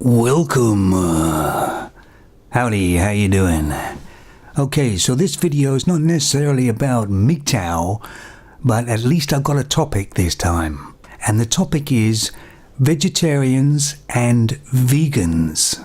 Welcome. Howdy, how you doing? Okay, so this video is not necessarily about MGTOW, but at least I've got a topic this time. And the topic is vegetarians and vegans.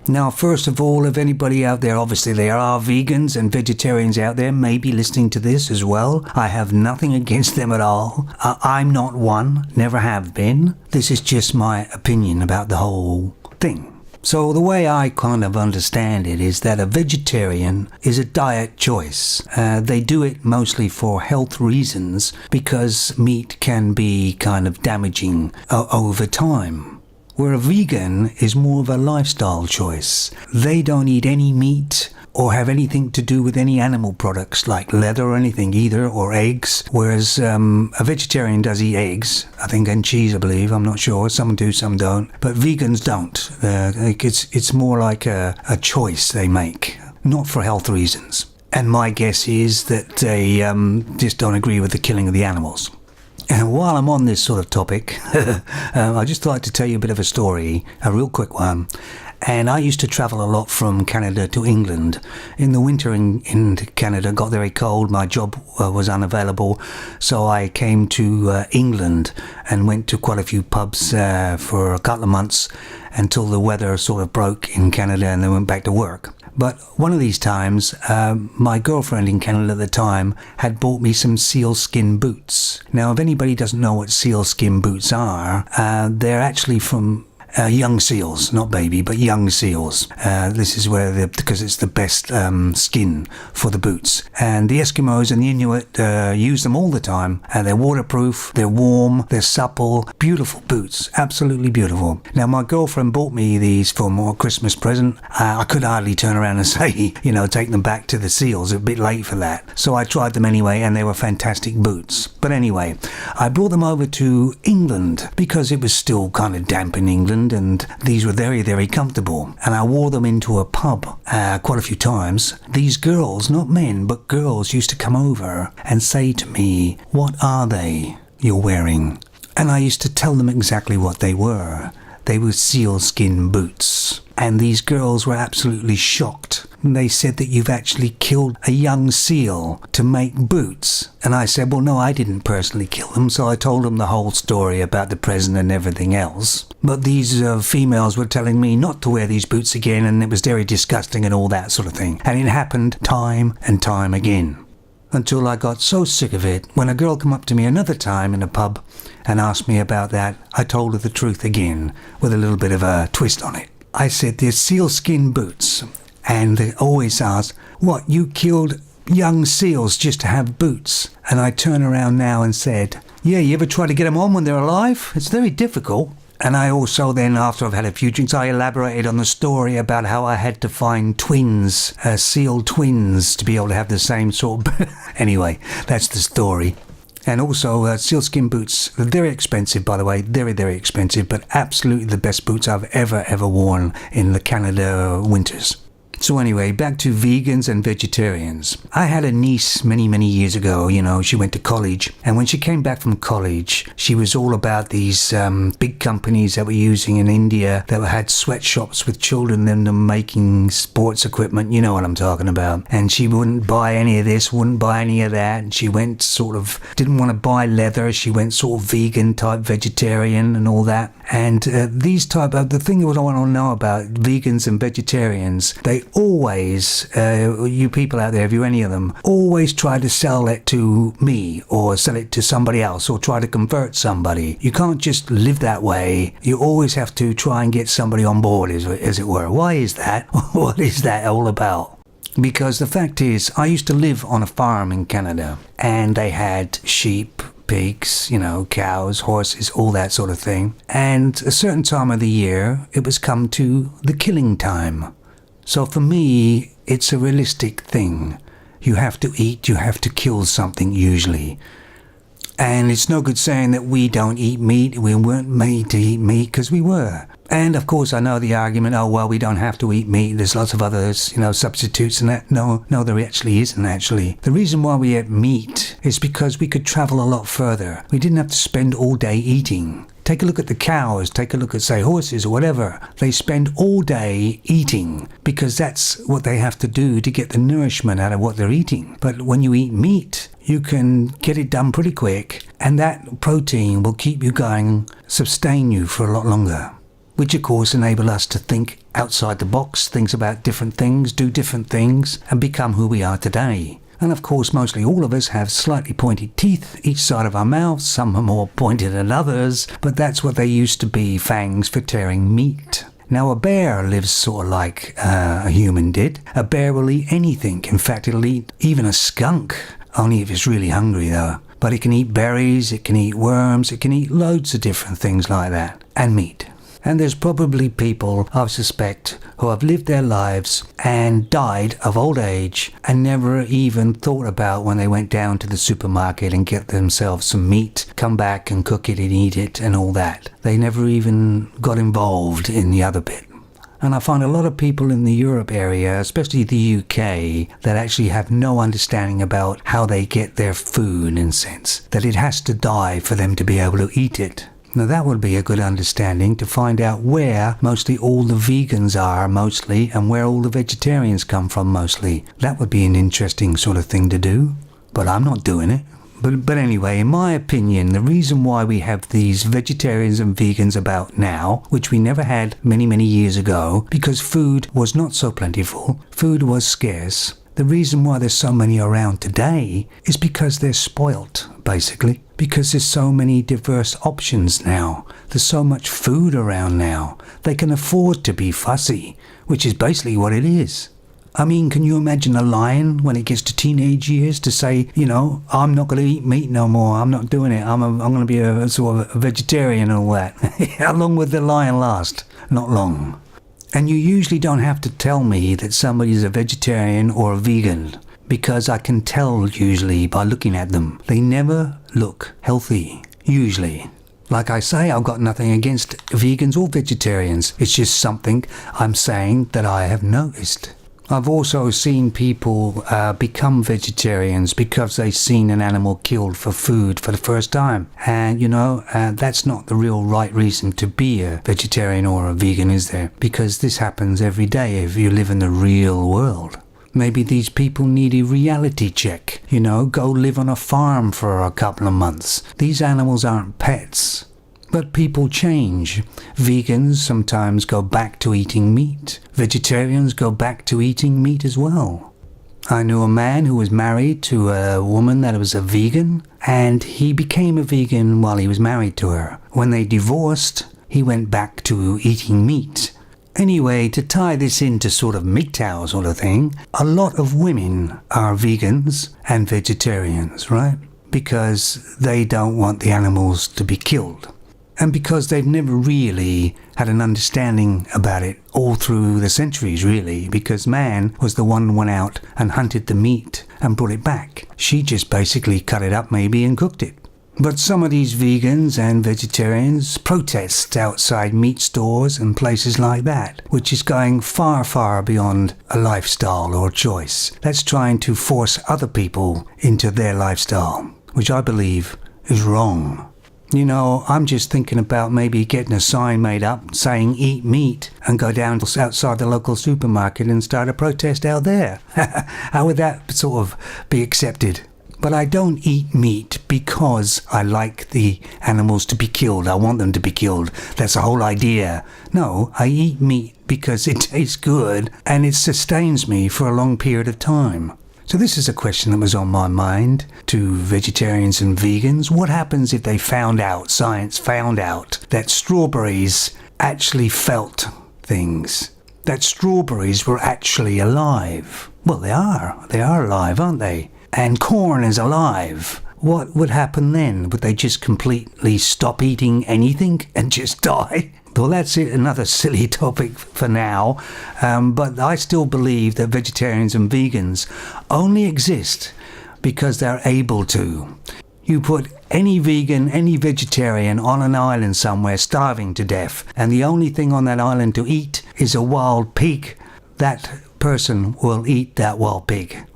Now, first of all, if anybody out there, obviously there are vegans and vegetarians out there, maybe listening to this as well. I have nothing against them at all. I'm not one, never have been. This is just my opinion about the whole thing. So the way I kind of understand it is that a vegetarian is a diet choice. They do it mostly for health reasons because meat can be kind of damaging over time. Where a vegan is more of a lifestyle choice. They don't eat any meat or have anything to do with any animal products like leather or anything either, or eggs, whereas a vegetarian does eat eggs, I think, and cheese, I believe. I'm not sure. Some do, some don't. But vegans don't. It's more like a choice they make, not for health reasons. And my guess is that they just don't agree with the killing of the animals. And while I'm on this sort of topic, I just like to tell you a bit of a story, a real quick one. And I used to travel a lot from Canada to England. In the winter in Canada, it got very cold. My job was unavailable. So I came to England and went to quite a few pubs for a couple of months until the weather sort of broke in Canada and then went back to work. But one of these times, my girlfriend in Canada at the time had bought me some sealskin boots. Now, if anybody doesn't know what sealskin boots are, they're actually from young seals, not baby, but young seals. This is where because it's the best skin for the boots. And the Eskimos and the Inuit use them all the time. They're waterproof, they're warm, they're supple, beautiful boots, absolutely beautiful. Now, my girlfriend bought me these for a Christmas present. I could hardly turn around and say, take them back to the seals. It's a bit late for that. So I tried them anyway, and they were fantastic boots. But anyway, I brought them over to England because it was still kind of damp in England. And these were very, very comfortable. And I wore them into a pub quite a few times. These girls, not men, but girls used to come over and say to me, "What are they you're wearing?" And I used to tell them exactly what they were. They were sealskin boots. And these girls were absolutely shocked. They said that you've actually killed a young seal to make boots. And I said, well, no, I didn't personally kill them. So I told them the whole story about the present and everything else. But these females were telling me not to wear these boots again, and it was very disgusting and all that sort of thing. And it happened time and time again. Until I got so sick of it, when a girl came up to me another time in a pub and asked me about that, I told her the truth again, with a little bit of a twist on it. I said, they're sealskin boots. And they always ask, what, you killed young seals just to have boots? And I turn around now and said, yeah, you ever try to get them on when they're alive? It's very difficult. And I also then, after I've had a few drinks, I elaborated on the story about how I had to find twins, seal twins, to be able to have the same sort of... Anyway, that's the story. And also, sealskin boots, they're very expensive, by the way, very, very expensive, but absolutely the best boots I've ever worn in the Canada winters. So anyway, back to vegans and vegetarians. I had a niece many years ago, she went to college. And when she came back from college, she was all about these big companies that were using in India that had sweatshops with children in them making sports equipment. You know what I'm talking about. And she wouldn't buy any of this, wouldn't buy any of that. And she went didn't want to buy leather. She went sort of vegan type, vegetarian and all that. And the thing that I want to know about vegans and vegetarians, they always, you people out there, if you're any of them, always try to sell it to me or sell it to somebody else or try to convert somebody. You can't just live that way. You always have to try and get somebody on board, as it were. Why is that? What is that all about? Because the fact is, I used to live on a farm in Canada, and they had sheep, pigs, cows, horses, all that sort of thing. And a certain time of the year, it was come to the killing time. So for me, it's a realistic thing. You have to eat, you have to kill something usually. And it's no good saying that we don't eat meat, we weren't made to eat meat, because we were. And of course I know the argument, oh well, we don't have to eat meat, there's lots of other, substitutes and that. No, there actually isn't actually. The reason why we ate meat is because we could travel a lot further. We didn't have to spend all day eating. Take a look at the cows, take a look at, say, horses or whatever. They spend all day eating because that's what they have to do to get the nourishment out of what they're eating. But when you eat meat, you can get it done pretty quick, and that protein will keep you going, sustain you for a lot longer. Which of course enable us to think outside the box, think about different things, do different things, and become who we are today. And of course, mostly all of us have slightly pointed teeth each side of our mouth. Some are more pointed than others, but that's what they used to be, fangs for tearing meat. Now a bear lives sort of like a human did. A bear will eat anything. In fact, it'll eat even a skunk, only if it's really hungry though. But it can eat berries, it can eat worms, it can eat loads of different things like that, and meat. And there's probably people, I suspect, who have lived their lives and died of old age and never even thought about when they went down to the supermarket and get themselves some meat, come back and cook it and eat it and all that. They never even got involved in the other bit. And I find a lot of people in the Europe area, especially the UK, that actually have no understanding about how they get their food, in a sense, that it has to die for them to be able to eat it. Now that would be a good understanding, to find out where mostly all the vegans are mostly and where all the vegetarians come from mostly. That would be an interesting sort of thing to do, but I'm not doing it. But anyway, in my opinion, the reason why we have these vegetarians and vegans about now, which we never had many years ago, because food was not so plentiful, food was scarce. The reason why there's so many around today is because they're spoilt, basically. Because there's so many diverse options now. There's so much food around now. They can afford to be fussy, which is basically what it is. I mean, can you imagine a lion when it gets to teenage years to say, you know, I'm not going to eat meat no more. I'm not doing it. I'm going to be a sort of a vegetarian and all that. How long would the lion last? Not long. And you usually don't have to tell me that somebody's a vegetarian or a vegan, because I can tell usually by looking at them. They never look healthy, usually. Like I say, I've got nothing against vegans or vegetarians. It's just something I'm saying that I have noticed. I've also seen people become vegetarians because they've seen an animal killed for food for the first time. And, you know, that's not the real right reason to be a vegetarian or a vegan, is there? Because this happens every day if you live in the real world. Maybe these people need a reality check. You know, go live on a farm for a couple of months. These animals aren't pets. But people change. Vegans sometimes go back to eating meat. Vegetarians go back to eating meat as well. I knew a man who was married to a woman that was a vegan, and he became a vegan while he was married to her. When they divorced, he went back to eating meat. Anyway, to tie this into sort of MGTOW sort of thing, a lot of women are vegans and vegetarians, right? Because they don't want the animals to be killed. And because they've never really had an understanding about it all through the centuries, really, because man was the one who went out and hunted the meat and brought it back. She just basically cut it up maybe and cooked it. But some of these vegans and vegetarians protest outside meat stores and places like that, which is going far beyond a lifestyle or a choice. That's trying to force other people into their lifestyle, which I believe is wrong. You know, I'm just thinking about maybe getting a sign made up saying eat meat and go down outside the local supermarket and start a protest out there. How would that sort of be accepted? But I don't eat meat because I like the animals to be killed. I want them to be killed. That's the whole idea. No, I eat meat because it tastes good and it sustains me for a long period of time. So this is a question that was on my mind to vegetarians and vegans. What happens if they science found out, that strawberries actually felt things? That strawberries were actually alive? Well, they are. They are alive, aren't they? And corn is alive. What would happen then? Would they just completely stop eating anything and just die? Well, that's it, another silly topic for now, but I still believe that vegetarians and vegans only exist because they're able to. You put any vegan, any vegetarian on an island somewhere starving to death, and the only thing on that island to eat is a wild pig, that person will eat that wild pig.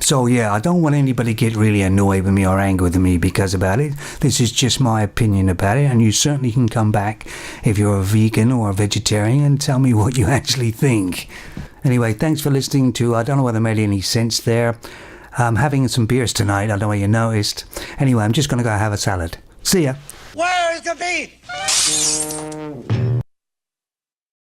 So yeah, I don't want anybody to get really annoyed with me or angry with me because about it. This is just my opinion about it, and you certainly can come back if you're a vegan or a vegetarian and tell me what you actually think. Anyway, thanks for listening to, I don't know whether it made any sense there. I'm having some beers tonight, I don't know whether you noticed. Anyway, I'm just going to go have a salad. See ya. Where's the beef?